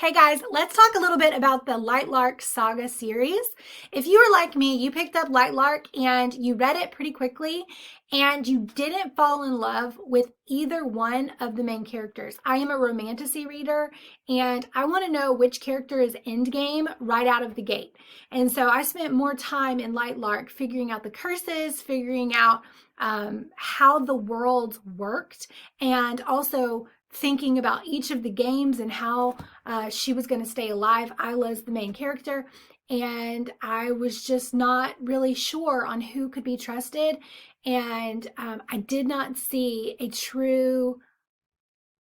Hey guys, let's talk a little bit about the LightLark saga series. If you were like me, you picked up LightLark and you read it pretty quickly and you didn't fall in love with either one of the main characters. I am a romantasy reader and I want to know which character is endgame right out of the gate. And so I spent more time in LightLark figuring out the curses, figuring out how the worlds worked, and also thinking about each of the games and how she was going to stay alive. Isla's the main character, and I was just not really sure on who could be trusted. And I did not see a true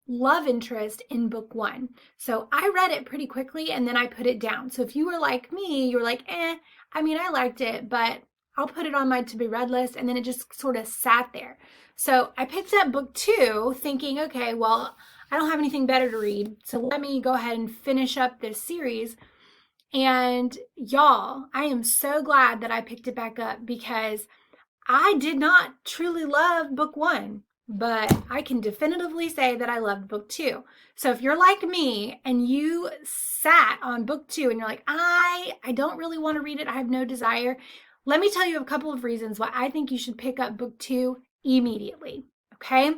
love interest in book one. So I read it pretty quickly and then I put it down. So if you were like me, you were like, I liked it, but I'll put it on my to be read list. And then it just sort of sat there. So I picked up book two thinking, okay, well, I don't have anything better to read. So let me go ahead and finish up this series. And y'all, I am so glad that I picked it back up because I did not truly love book one, but I can definitively say that I loved book two. So if you're like me and you sat on book two and you're like, I don't really want to read it, I have no desire, let me tell you a couple of reasons why I think you should pick up book two immediately, okay?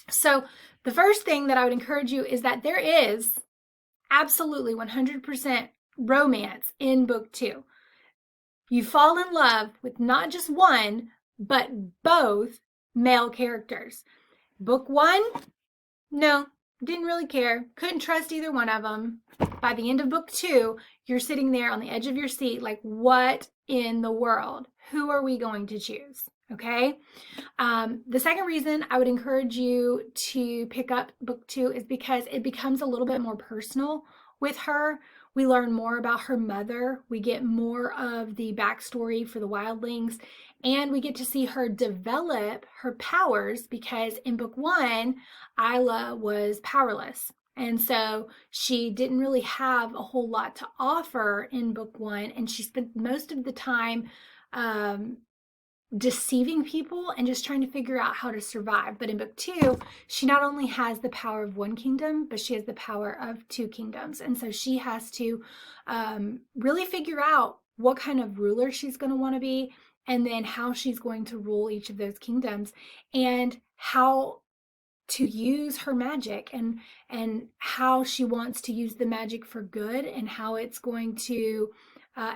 So the first thing that I would encourage you is that there is absolutely 100% romance in book two. You fall in love with not just one, but both male characters. Book one, no, didn't really care. Couldn't trust either one of them. By the end of book two, you're sitting there on the edge of your seat like, what in the world? Who are we going to choose? Okay. The second reason I would encourage you to pick up book two is because it becomes a little bit more personal with her. We learn more about her mother. We get more of the backstory for the wildlings, and we get to see her develop her powers because in book one, Isla was powerless. And so she didn't really have a whole lot to offer in book one, and she spent most of the time deceiving people and just trying to figure out how to survive. But in book two, she not only has the power of one kingdom, but she has the power of two kingdoms. And so she has to really figure out what kind of ruler she's going to want to be, and then how she's going to rule each of those kingdoms, and how to use her magic, and how she wants to use the magic for good, and how it's going to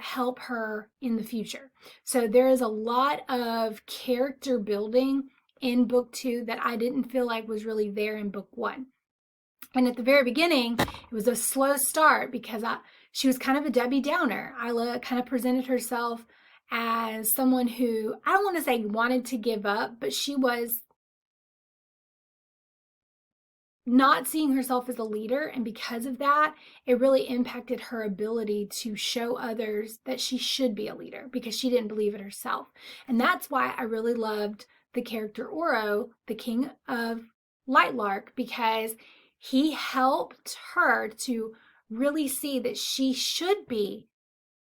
help her in the future. So there is a lot of character building in book two that I didn't feel like was really there in book one. And at the very beginning, it was a slow start because she was kind of a Debbie Downer. Isla kind of presented herself as someone who, I don't want to say wanted to give up, but she was not seeing herself as a leader, and because of that, it really impacted her ability to show others that she should be a leader because she didn't believe it herself. And that's why I really loved the character Oro, the king of LightLark, because he helped her to really see that she should be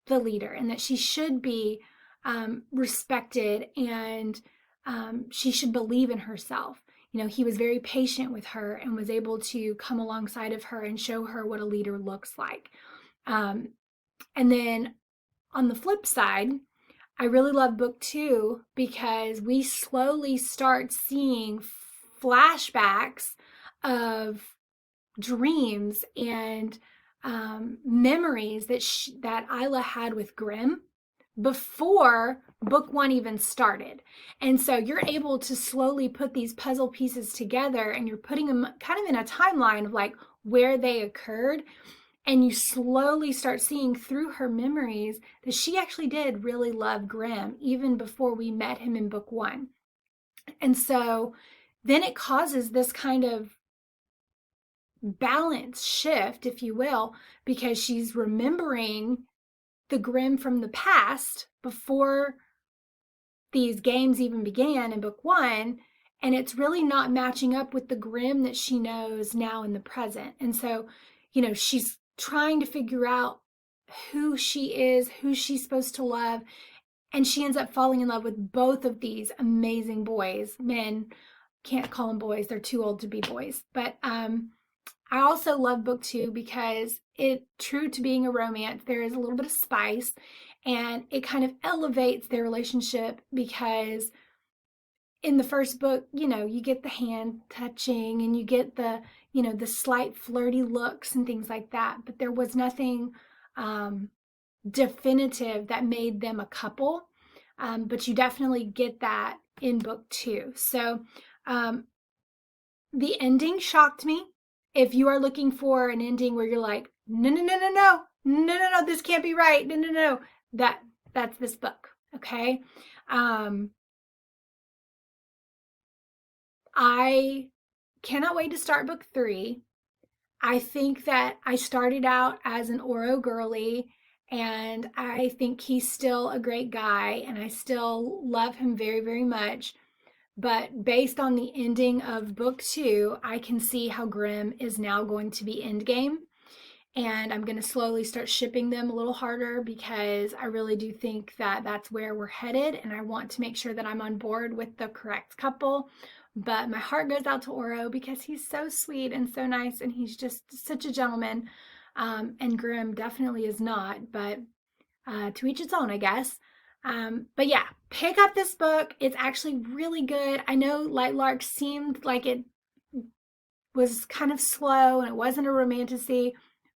the leader and that she should be respected, and she should believe in herself. You know, he was very patient with her and was able to come alongside of her and show her what a leader looks like. And then on the flip side, I really love book two because we slowly start seeing flashbacks of dreams and memories that Isla had with Grimm before book one even started. And so you're able to slowly put these puzzle pieces together, and you're putting them kind of in a timeline of like where they occurred. And you slowly start seeing through her memories that she actually did really love Grimm even before we met him in book one. And so then it causes this kind of balance shift, if you will, because she's remembering the Grimm from the past before these games even began in book one, and it's really not matching up with the Grimm that she knows now in the present. And so, you know, she's trying to figure out who she is, who she's supposed to love, and she ends up falling in love with both of these amazing boys. Men, can't call them boys, they're too old to be boys, but I also love book 2 because it, true to being a romance, there is a little bit of spice, and it kind of elevates their relationship because in the first book, you get the hand touching and you get the slight flirty looks and things like that, but there was nothing definitive that made them a couple. But you definitely get that in book 2. So the ending shocked me. If you are looking for an ending where you're like, no, no, no, no, no, no, no, no, this can't be right. No, no, no, that's this book. Okay. I cannot wait to start book 3. I think that I started out as an Oro girly, and I think he's still a great guy, and I still love him very, very much. But based on the ending of book 2, I can see how Grimm is now going to be endgame. And I'm going to slowly start shipping them a little harder because I really do think that that's where we're headed. And I want to make sure that I'm on board with the correct couple. But my heart goes out to Oro because he's so sweet and so nice, and he's just such a gentleman. And Grimm definitely is not, but to each its own, I guess. But yeah, pick up this book. It's actually really good. I know LightLark seemed like it was kind of slow and it wasn't a romantasy,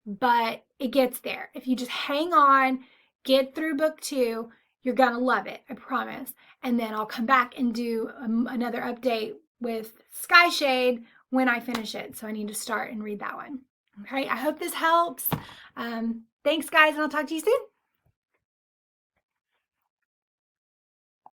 but it gets there. If you just hang on, get through book 2, you're going to love it, I promise. And then I'll come back and do another update with Skyshade when I finish it. So I need to start and read that one. Okay, I hope this helps. Thanks, guys, and I'll talk to you soon.